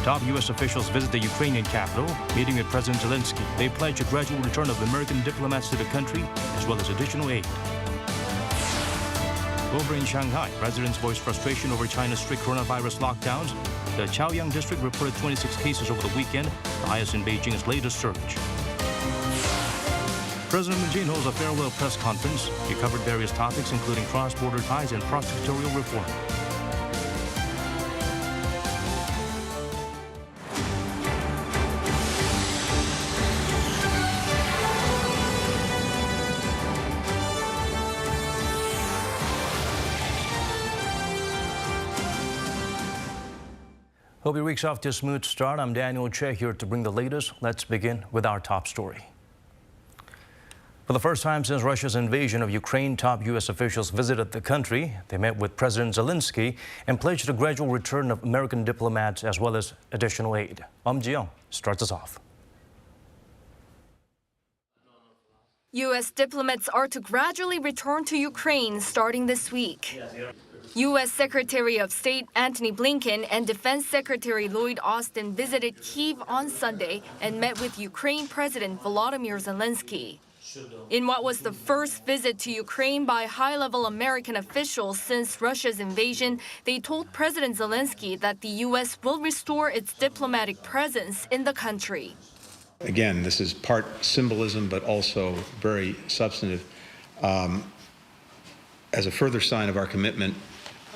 Top U.S. officials visit the Ukrainian capital, meeting with President Zelensky. They pledge a gradual return of American diplomats to the country, as well as additional aid. Over in Shanghai, residents voiced frustration over China's strict coronavirus lockdowns. The Chaoyang district reported 26 cases over the weekend, the highest in Beijing's latest surge. President Moody holds a farewell press conference. He covered various topics, including cross-border ties and prosecutorial reform. Hope your week's off to a smooth start. I'm Daniel Che here to bring the latest. Let's begin with our top story. For the first time since Russia's invasion of Ukraine, top U.S. officials visited the country. They met with President Zelensky and pledged a gradual return of American diplomats as well as additional aid. Ji-young starts us off. U.S. diplomats are to gradually return to Ukraine starting this week. U.S. Secretary of State Antony Blinken and Defense Secretary Lloyd Austin visited Kyiv on Sunday and met with Ukraine President Volodymyr Zelensky. In what was the first visit to Ukraine by high-level American officials since Russia's invasion, they told President Zelensky that the U.S. will restore its diplomatic presence in the country. Again, this is part symbolism, but also very substantive. As a further sign of our commitment,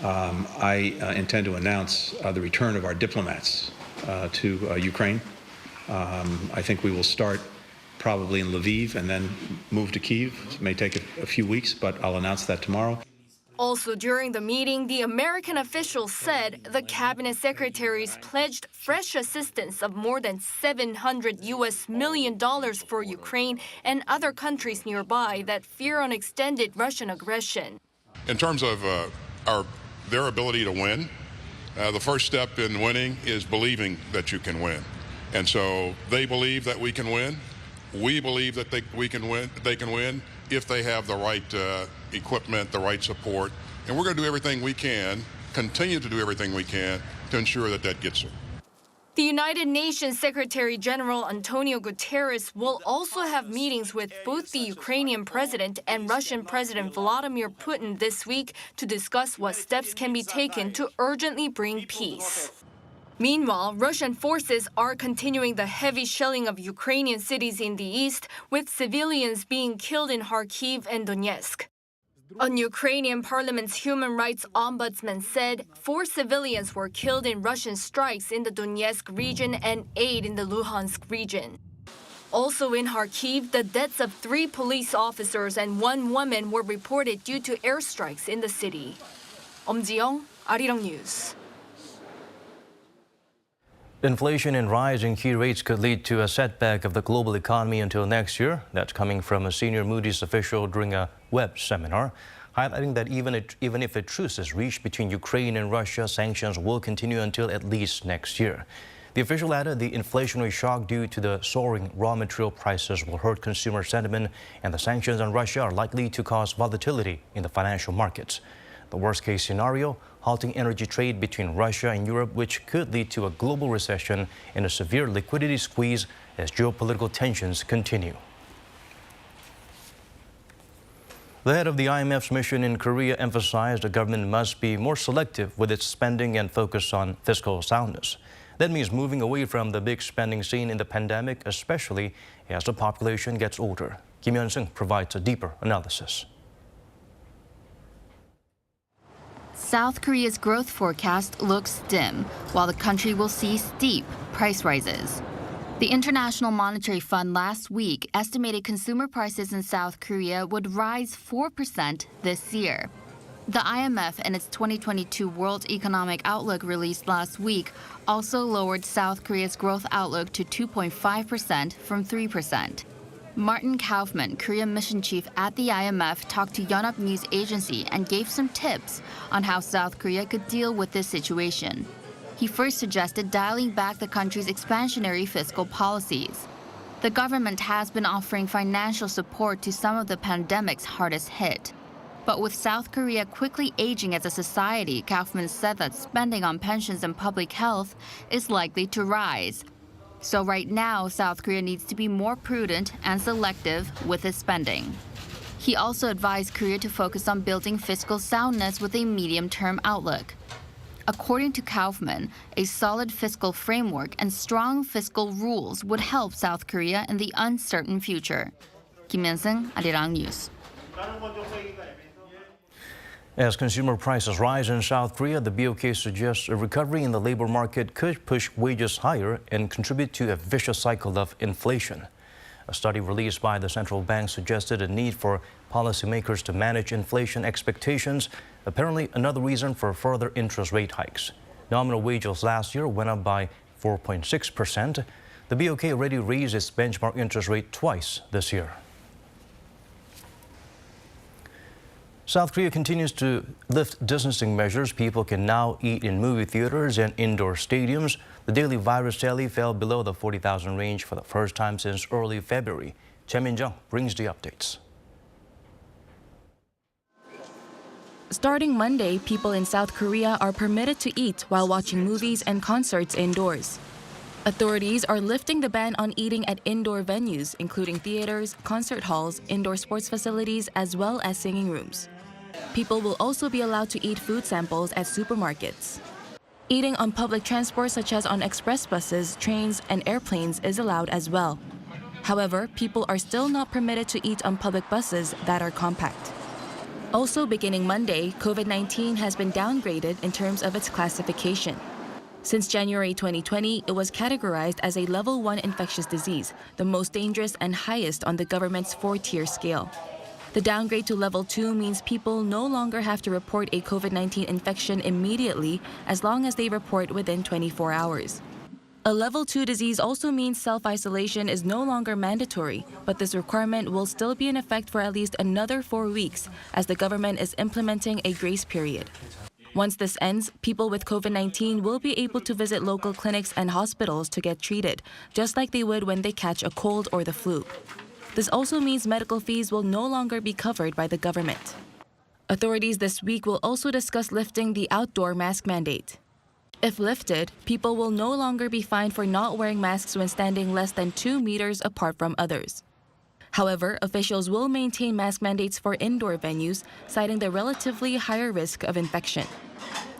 I intend to announce the return of our diplomats to Ukraine. I think we will start probably in Lviv and then move to Kyiv. It may take a few weeks, but I'll announce that tomorrow. Also during the meeting, the American officials said the cabinet secretaries pledged fresh assistance of more than $700 million for Ukraine and other countries nearby that fear an extended Russian aggression. In terms of their ability to win, the first step in winning is believing that you can win. And so they believe that we can win. We believe that they can win if they have the right equipment, the right support. And we're going to do everything we can, continue to do everything we can to ensure that that gets there. The United Nations Secretary General Antonio Guterres will also have meetings with both the Ukrainian president and Russian President Vladimir Putin this week to discuss what steps can be taken to urgently bring peace. Meanwhile, Russian forces are continuing the heavy shelling of Ukrainian cities in the east, with civilians being killed in Kharkiv and Donetsk. A Ukrainian parliament's human rights ombudsman said 4 civilians were killed in Russian strikes in the Donetsk region and 8 in the Luhansk region. Also in Kharkiv, the deaths of 3 police officers and 1 woman were reported due to airstrikes in the city. Ji-young, Arirang News. Inflation and rising key rates could lead to a setback of the global economy until next year. That's coming from a senior Moody's official during a web seminar, highlighting that even if a truce is reached between Ukraine and Russia, sanctions will continue until at least next year. The official added the inflationary shock due to the soaring raw material prices will hurt consumer sentiment, and the sanctions on Russia are likely to cause volatility in the financial markets. The worst-case scenario, halting energy trade between Russia and Europe, which could lead to a global recession and a severe liquidity squeeze as geopolitical tensions continue. The head of the IMF's mission in Korea emphasized the government must be more selective with its spending and focus on fiscal soundness. That means moving away from the big spending seen in the pandemic, especially as the population gets older. Kim Hyun-sung provides a deeper analysis. South Korea's growth forecast looks dim, while the country will see steep price rises. The International Monetary Fund last week estimated consumer prices in South Korea would rise 4% this year. The IMF and its 2022 World Economic Outlook released last week also lowered South Korea's growth outlook to 2.5% from 3%. Martin Kaufman, Korean mission chief at the IMF, talked to Yonhap News Agency and gave some tips on how South Korea could deal with this situation. He first suggested dialing back the country's expansionary fiscal policies. The government has been offering financial support to some of the pandemic's hardest hit. But with South Korea quickly aging as a society, Kaufman said that spending on pensions and public health is likely to rise. So right now, South Korea needs to be more prudent and selective with its spending. He also advised Korea to focus on building fiscal soundness with a medium-term outlook. According to Kaufman, a solid fiscal framework and strong fiscal rules would help South Korea in the uncertain future. Kim Min-sung, Arirang News. As consumer prices rise in South Korea, the BOK suggests a recovery in the labor market could push wages higher and contribute to a vicious cycle of inflation. A study released by the central bank suggested a need for policymakers to manage inflation expectations, apparently another reason for further interest rate hikes. Nominal wages last year went up by 4.6%. The BOK already raised its benchmark interest rate twice this year. South Korea continues to lift distancing measures. People can now eat in movie theaters and indoor stadiums. The daily virus tally fell below the 40,000 range for the first time since early February. Choi Min-jung brings the updates. Starting Monday, people in South Korea are permitted to eat while watching movies and concerts indoors. Authorities are lifting the ban on eating at indoor venues, including theaters, concert halls, indoor sports facilities, as well as singing rooms. People will also be allowed to eat food samples at supermarkets. Eating on public transport such as on express buses, trains, and airplanes is allowed as well. However, people are still not permitted to eat on public buses that are compact. Also beginning Monday, COVID-19 has been downgraded in terms of its classification. Since January 2020, it was categorized as a level 1 infectious disease, the most dangerous and highest on the government's 4-tier scale. The downgrade to level 2 means people no longer have to report a COVID-19 infection immediately as long as they report within 24 hours. A level 2 disease also means self-isolation is no longer mandatory, but this requirement will still be in effect for at least another 4 weeks as the government is implementing a grace period. Once this ends, people with COVID-19 will be able to visit local clinics and hospitals to get treated, just like they would when they catch a cold or the flu. This also means medical fees will no longer be covered by the government. Authorities this week will also discuss lifting the outdoor mask mandate. If lifted, people will no longer be fined for not wearing masks when standing less than 2 meters apart from others. However, officials will maintain mask mandates for indoor venues, citing the relatively higher risk of infection.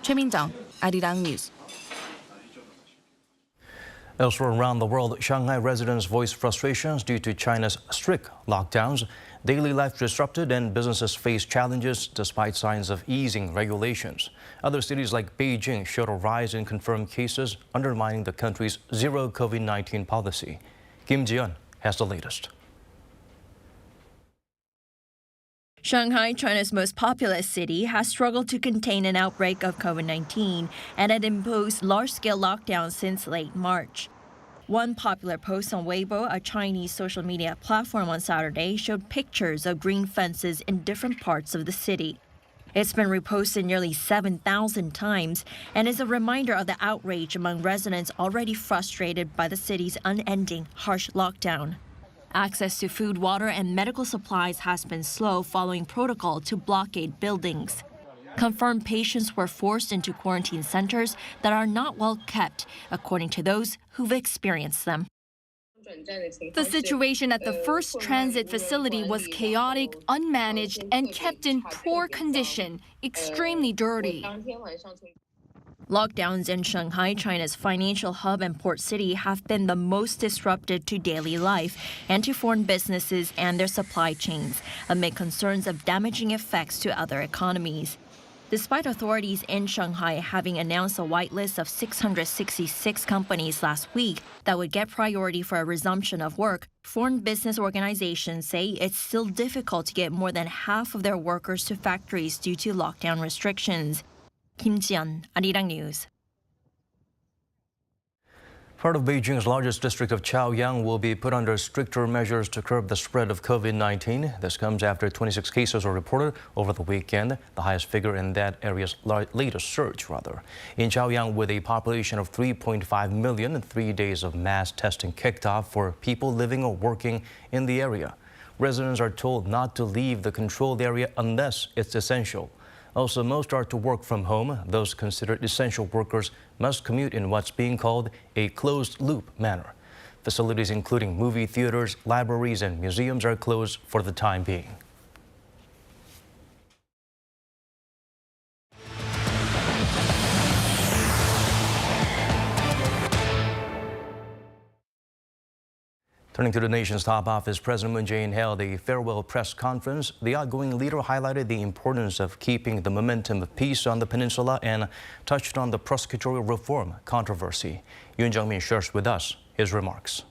Choi Min-jung, Arirang News. Elsewhere around the world, Shanghai residents voiced frustrations due to China's strict lockdowns. Daily life disrupted and businesses face challenges despite signs of easing regulations. Other cities like Beijing showed a rise in confirmed cases, undermining the country's zero COVID-19 policy. Kim Ji-yeon has the latest. Shanghai, China's most populous city, has struggled to contain an outbreak of COVID-19 and had imposed large-scale lockdowns since late March. One popular post on Weibo, a Chinese social media platform, on Saturday showed pictures of green fences in different parts of the city. It's been reposted nearly 7,000 times and is a reminder of the outrage among residents already frustrated by the city's unending harsh lockdown. Access to food, water, and medical supplies has been slow following protocol to blockade buildings. Confirmed patients were forced into quarantine centers that are not well kept, according to those who've experienced them. The situation at the first transit facility was chaotic, unmanaged, and kept in poor condition, extremely dirty. Lockdowns in Shanghai, China's financial hub and port city, have been the most disrupted to daily life and to foreign businesses and their supply chains, amid concerns of damaging effects to other economies. Despite authorities in Shanghai having announced a whitelist of 666 companies last week that would get priority for a resumption of work, foreign business organizations say it's still difficult to get more than half of their workers to factories due to lockdown restrictions. Kim Ji-yeon, Arirang News. Part of Beijing's largest district of Chaoyang will be put under stricter measures to curb the spread of COVID-19. This comes after 26 cases were reported over the weekend, the highest figure in that area's latest surge, In Chaoyang, with a population of 3.5 million, 3 days of mass testing kicked off for people living or working in the area. Residents are told not to leave the controlled area unless it's essential. Also, most are to work from home. Those considered essential workers must commute in what's being called a closed-loop manner. Facilities including movie theaters, libraries, and museums are closed for the time being. Turning to the nation's top office, President Moon Jae-in held a farewell press conference. The outgoing leader highlighted the importance of keeping the momentum of peace on the peninsula and touched on the prosecutorial reform controversy. Yoon Jung-min shares with us his remarks.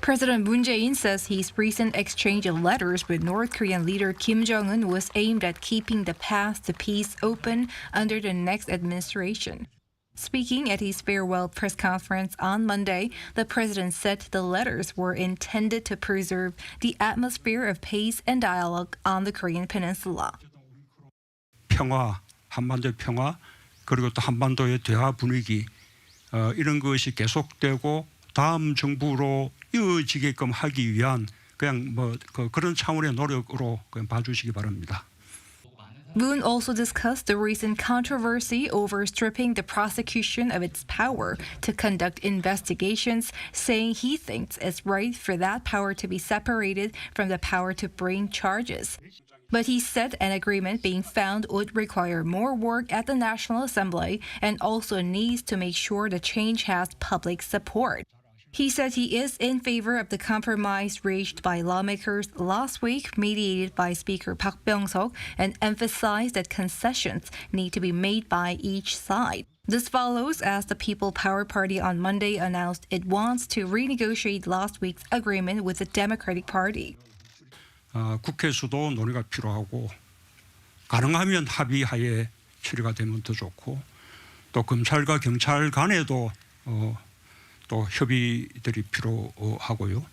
President Moon Jae-in says his recent exchange of letters with North Korean leader Kim Jong-un was aimed at keeping the path to peace open under the next administration. Speaking at his farewell press conference on Monday, the president said the letters were intended to preserve the atmosphere of peace and dialogue on the Korean peninsula. 평화, 한반도의 평화, 그리고 또 한반도의 대화 분위기 이런 것이 계속되고 다음 정부로 이어지게끔 하기 위한 그냥 그런 차원의 노력으로 그냥 봐주시기 바랍니다. Moon also discussed the recent controversy over stripping the prosecution of its power to conduct investigations, saying he thinks it's right for that power to be separated from the power to bring charges. But he said an agreement being found would require more work at the National Assembly and also needs to make sure the change has public support. He said he is in favor of the compromise reached by lawmakers last week, mediated by Speaker Park Byung-seok, and emphasized that concessions need to be made by each side. This follows as the People Power Party on Monday announced it wants to renegotiate last week's agreement with the Democratic Party. 국회에서도 논의가 필요하고 가능하면 합의하에 처리가 되면 더 좋고 또 검찰과 경찰 간에도 또 협의들이 필요하고요.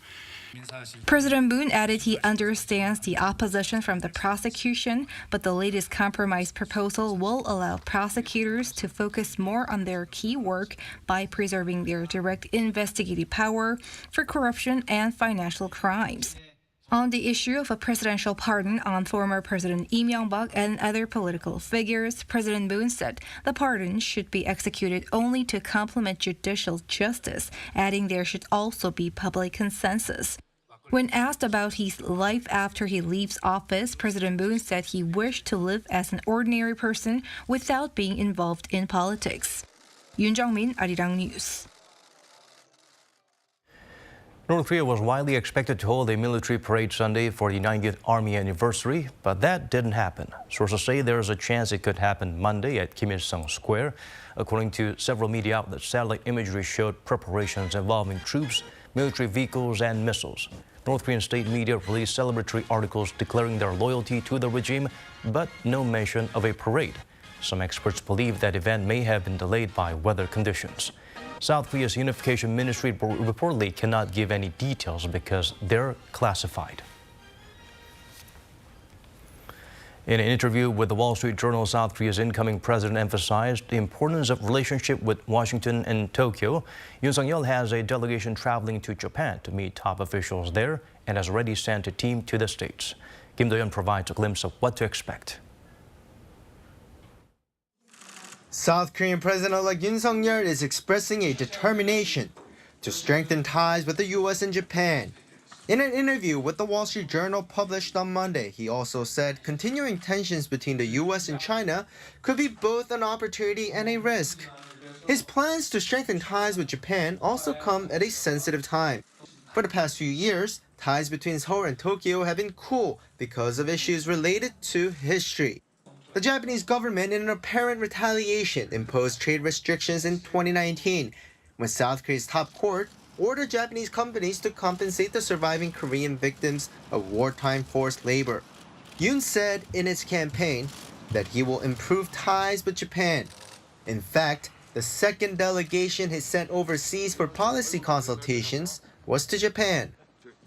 President Moon added he understands the opposition from the prosecution, but the latest compromise proposal will allow prosecutors to focus more on their key work by preserving their direct investigative power for corruption and financial crimes. On the issue of a presidential pardon on former President Lee Myung-bak and other political figures, President Moon said the pardon should be executed only to complement judicial justice, adding there should also be public consensus. When asked about his life after he leaves office, President Moon said he wished to live as an ordinary person without being involved in politics. Yoon Jung-min, Arirang News. North Korea was widely expected to hold a military parade Sunday for the 90th Army anniversary, but that didn't happen. Sources say there's a chance it could happen Monday at Kim Il-sung Square. According to several media outlets, satellite imagery showed preparations involving troops, military vehicles, and missiles. North Korean state media released celebratory articles declaring their loyalty to the regime, but no mention of a parade. Some experts believe that event may have been delayed by weather conditions. South Korea's Unification Ministry reportedly cannot give any details because they're classified. In an interview with the Wall Street Journal, South Korea's incoming president emphasized the importance of relationship with Washington and Tokyo. Yoon Sung-yeol has a delegation traveling to Japan to meet top officials there and has already sent a team to the States. Kim Do-yeon provides a glimpse of what to expect. South Korean President-elect Yoon Sung-yeol is expressing a determination to strengthen ties with the U.S. and Japan. In an interview with the Wall Street Journal published on Monday, he also said continuing tensions between the U.S. and China could be both an opportunity and a risk. His plans to strengthen ties with Japan also come at a sensitive time. For the past few years, ties between Seoul and Tokyo have been cool because of issues related to history. The Japanese government, in an apparent retaliation, imposed trade restrictions in 2019, when South Korea's top court ordered Japanese companies to compensate the surviving Korean victims of wartime forced labor. Yoon said in his campaign that he will improve ties with Japan. In fact, the second delegation he sent overseas for policy consultations was to Japan.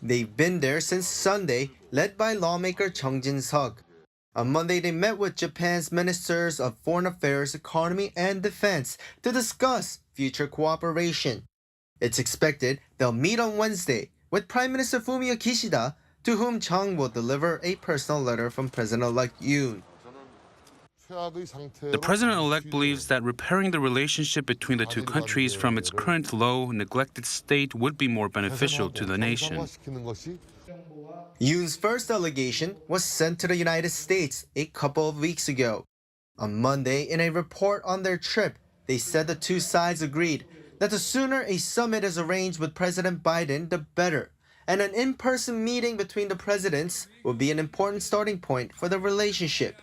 They've been there since Sunday, led by lawmaker Chung Jin-seok. On Monday, they met with Japan's ministers of foreign affairs, economy, and defense to discuss future cooperation. It's expected they'll meet on Wednesday with Prime Minister Fumio Kishida, to whom Chung will deliver a personal letter from President-elect Yoon. The president-elect believes that repairing the relationship between the two countries from its current low, neglected state would be more beneficial to the nation. Yoon's first delegation was sent to the United States a couple of weeks ago. On Monday, in a report on their trip, they said the two sides agreed that the sooner a summit is arranged with President Biden, the better, and an in-person meeting between the presidents will be an important starting point for the relationship.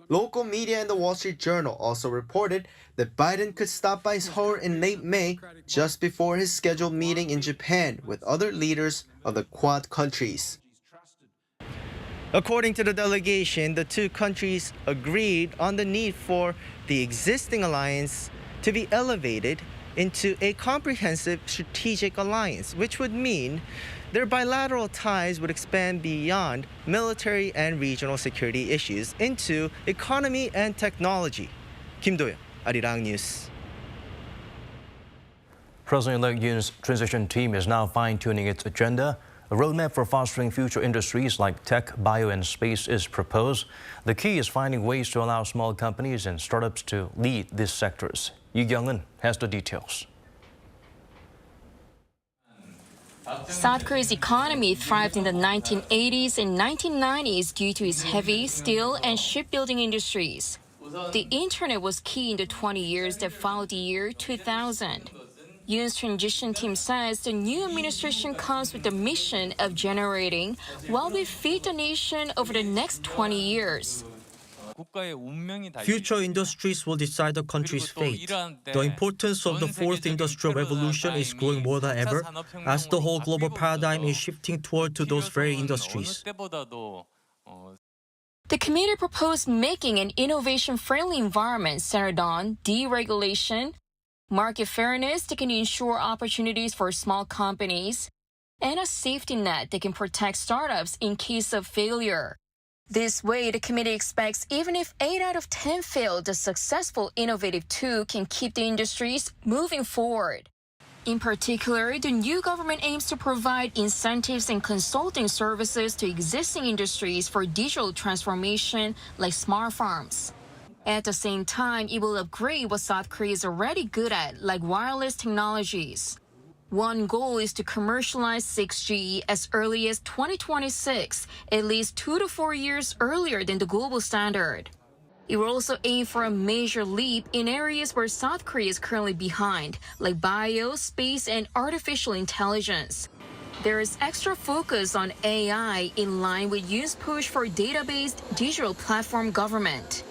Local media and the Wall Street Journal also reported that Biden could stop by Seoul in late May, just before his scheduled meeting in Japan with other leaders of the Quad countries. According to the delegation, the two countries agreed on the need for the existing alliance to be elevated into a comprehensive strategic alliance, which would mean their bilateral ties would expand beyond military and regional security issues into economy and technology. Kim Do-yeon, Arirang News. President-elect Yoon's transition team is now fine-tuning its agenda. A roadmap for fostering future industries like tech, bio, and space is proposed. The key is finding ways to allow small companies and startups to lead these sectors. Yu Kyung-eun has the details. South Korea's economy thrived in the 1980s and 1990s due to its heavy steel and shipbuilding industries. The internet was key in the 20 years that followed the year 2000. Yoon's transition team says the new administration comes with the mission of generating what will feed the nation over the next 20 years. Future industries will decide the country's fate. The importance of the fourth industrial revolution is growing more than ever, as the whole global paradigm is shifting toward to those very industries. The committee proposed making an innovation-friendly environment centered on deregulation, market fairness that can ensure opportunities for small companies, and a safety net that can protect startups in case of failure. This way, the committee expects even if 8 out of 10 fail, the successful innovative 2 can keep the industries moving forward. In particular, the new government aims to provide incentives and consulting services to existing industries for digital transformation like smart farms. At the same time, it will upgrade what South Korea is already good at, like wireless technologies. One goal is to commercialize 6G as early as 2026, at least 2 to 4 years earlier than the global standard. It will also aim for a major leap in areas where South Korea is currently behind, like bio, space, and artificial intelligence. There is extra focus on AI in line with Yoon's push for data-based digital platform government.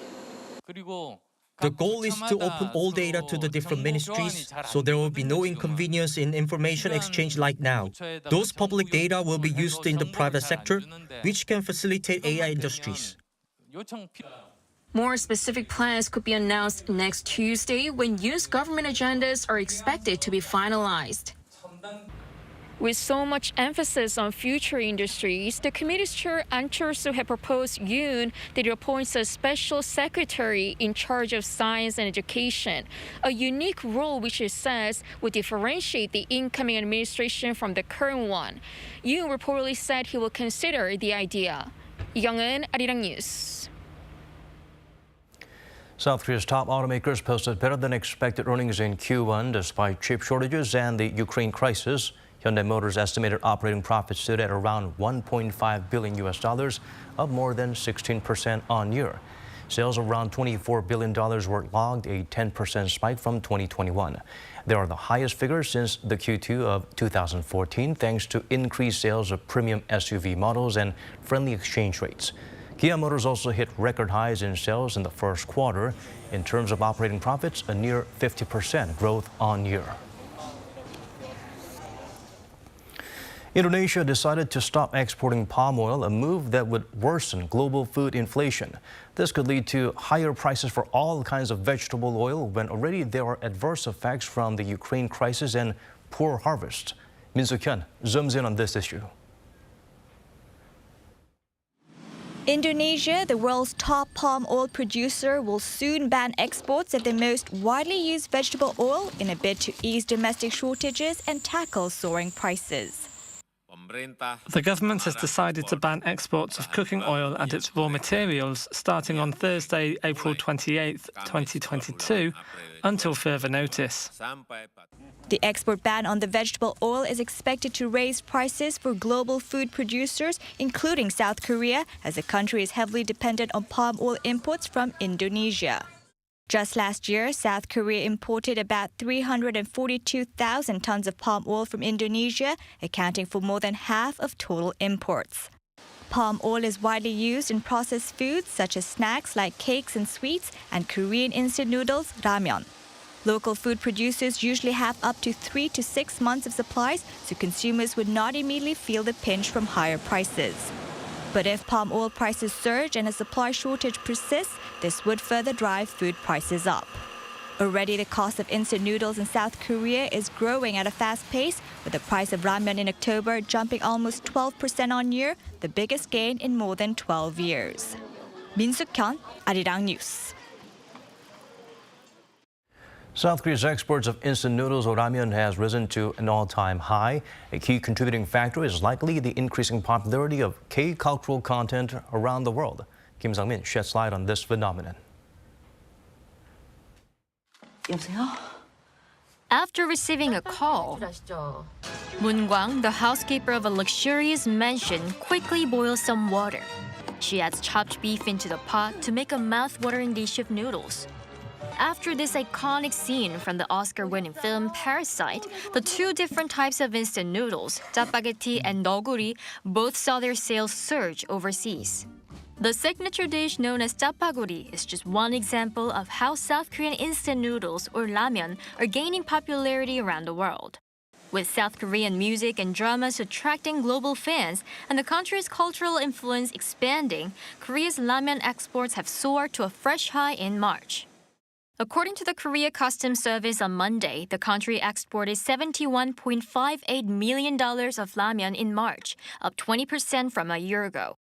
The goal is to open all data to the different ministries, so there will be no inconvenience in information exchange like now. Those public data will be used in the private sector, which can facilitate AI industries. More specific plans could be announced next Tuesday when Yoon's government agendas are expected to be finalized. With so much emphasis on future industries, the committee's chair Ahn Cheol-soo had proposed Yoon that he appoints a special secretary in charge of science and education, a unique role which it says would differentiate the incoming administration from the current one. Yoon reportedly said he will consider the idea. Lee Kyung-eun, Arirang News. South Korea's top automakers posted better than expected earnings in Q1 despite chip shortages and the Ukraine crisis. Hyundai Motors' estimated operating profit stood at around $1.5 billion, up more than 16% on year. Sales of around $24 billion were logged, a 10% spike from 2021. They are the highest figures since the Q2 of 2014, thanks to increased sales of premium SUV models and friendly exchange rates. Kia Motors also hit record highs in sales in the first quarter. In terms of operating profits, a near 50% growth on year. Indonesia decided to stop exporting palm oil, a move that would worsen global food inflation. This could lead to higher prices for all kinds of vegetable oil when already there are adverse effects from the Ukraine crisis and poor harvest. Min Soo-hyun zooms in on this issue. Indonesia, the world's top palm oil producer, will soon ban exports of the most widely used vegetable oil in a bid to ease domestic shortages and tackle soaring prices. The government has decided to ban exports of cooking oil and its raw materials starting on Thursday, April 28, 2022, until further notice. The export ban on the vegetable oil is expected to raise prices for global food producers, including South Korea, as the country is heavily dependent on palm oil imports from Indonesia. Just last year, South Korea imported about 342,000 tons of palm oil from Indonesia, accounting for more than half of total imports. Palm oil is widely used in processed foods such as snacks like cakes and sweets and Korean instant noodles, ramyeon. Local food producers usually have up to 3 to 6 months of supplies, so consumers would not immediately feel the pinch from higher prices. But if palm oil prices surge and a supply shortage persists, this would further drive food prices up. Already, the cost of instant noodles in South Korea is growing at a fast pace, with the price of ramyeon in October jumping almost 12% on year, the biggest gain in more than 12 years. Min Suk-hyun, Arirang News. South Korea's exports of instant noodles or ramyeon has risen to an all-time high. A key contributing factor is likely the increasing popularity of K-cultural content around the world. Kim Sang-min sheds light on this phenomenon. After receiving a call, Moon Gwang, the housekeeper of a luxurious mansion, quickly boils some water. She adds chopped beef into the pot to make a mouth-watering dish of noodles. After this iconic scene from the Oscar-winning film Parasite, the two different types of instant noodles, 짜파게티 and 너구리, both saw their sales surge overseas. The signature dish known as 짜파구리 is just one example of how South Korean instant noodles or ramyeon are gaining popularity around the world. With South Korean music and dramas attracting global fans and the country's cultural influence expanding, Korea's ramyeon exports have soared to a fresh high in March. According to the Korea Customs Service on Monday, the country exported $71.58 million of ramyeon in March, up 20% from a year ago.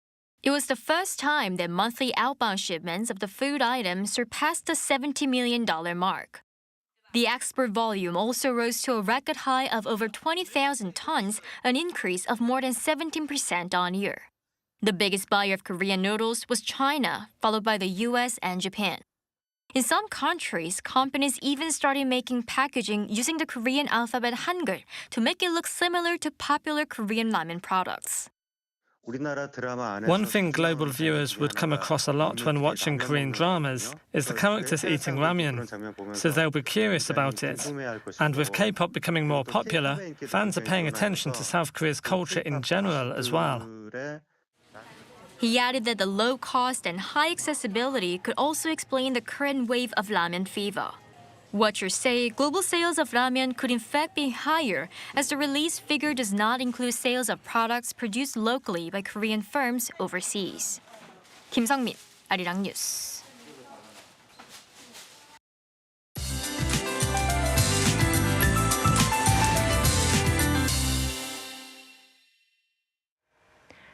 It was the first time that monthly outbound shipments of the food item surpassed the $70 million mark. The export volume also rose to a record high of over 20,000 tons, an increase of more than 17% on year. The biggest buyer of Korean noodles was China, followed by the US and Japan. In some countries, companies even started making packaging using the Korean alphabet Hangul to make it look similar to popular Korean ramen products. One thing global viewers would come across a lot when watching Korean dramas is the characters eating ramyeon, so they'll be curious about it. And with K-pop becoming more popular, fans are paying attention to South Korea's culture in general as well. He added that the low cost and high accessibility could also explain the current wave of ramen fever. Watchers say global sales of ramen could in fact be higher, as the release figure does not include sales of products produced locally by Korean firms overseas. Kim Sang-min, Arirang News.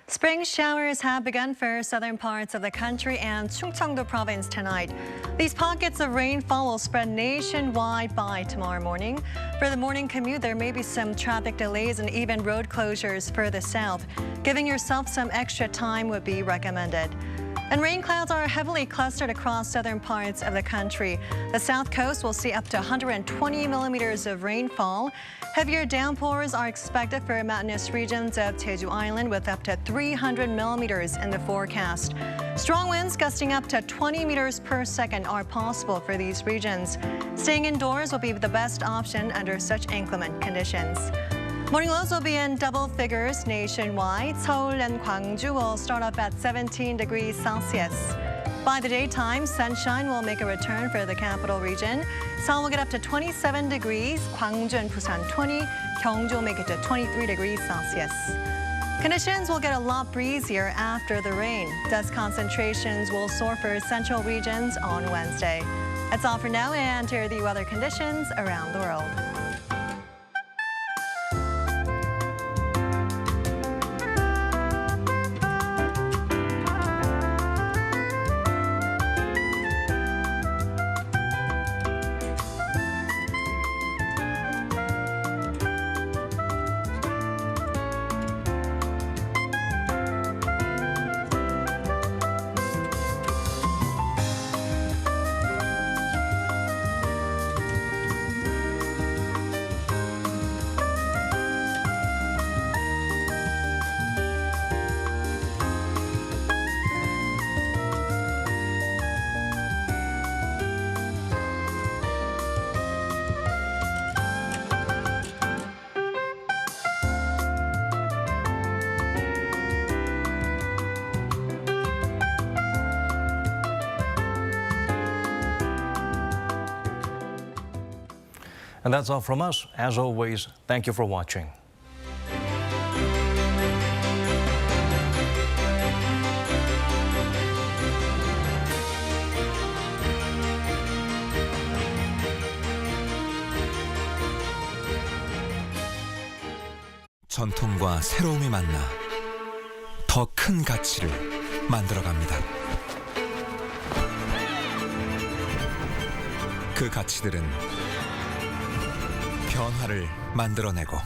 Spring showers have begun for southern parts of the country and Chungcheongdo province tonight. These pockets of rainfall will spread nationwide by tomorrow morning. For the morning commute, there may be some traffic delays and even road closures further south. Giving yourself some extra time would be recommended. And rain clouds are heavily clustered across southern parts of the country. The south coast will see up to 120 millimeters of rainfall. Heavier downpours are expected for mountainous regions of Jeju Island with up to 300 millimeters in the forecast. Strong winds gusting up to 20 meters per second are possible for these regions. Staying indoors will be the best option under such inclement conditions. Morning lows will be in double figures nationwide. Seoul and Gwangju will start up at 17 degrees Celsius. By the daytime, sunshine will make a return for the capital region. Seoul will get up to 27 degrees, Gwangju and Busan 20, Gyeongju will make it to 23 degrees Celsius. Conditions will get a lot breezier after the rain. Dust concentrations will soar for central regions on Wednesday. That's all for now, and here are the weather conditions around the world. And that's all from us. As always, thank you for watching. 전통과 새로움이 만나 더 큰 가치를 만들어갑니다. 그 가치들은 변화를 만들어내고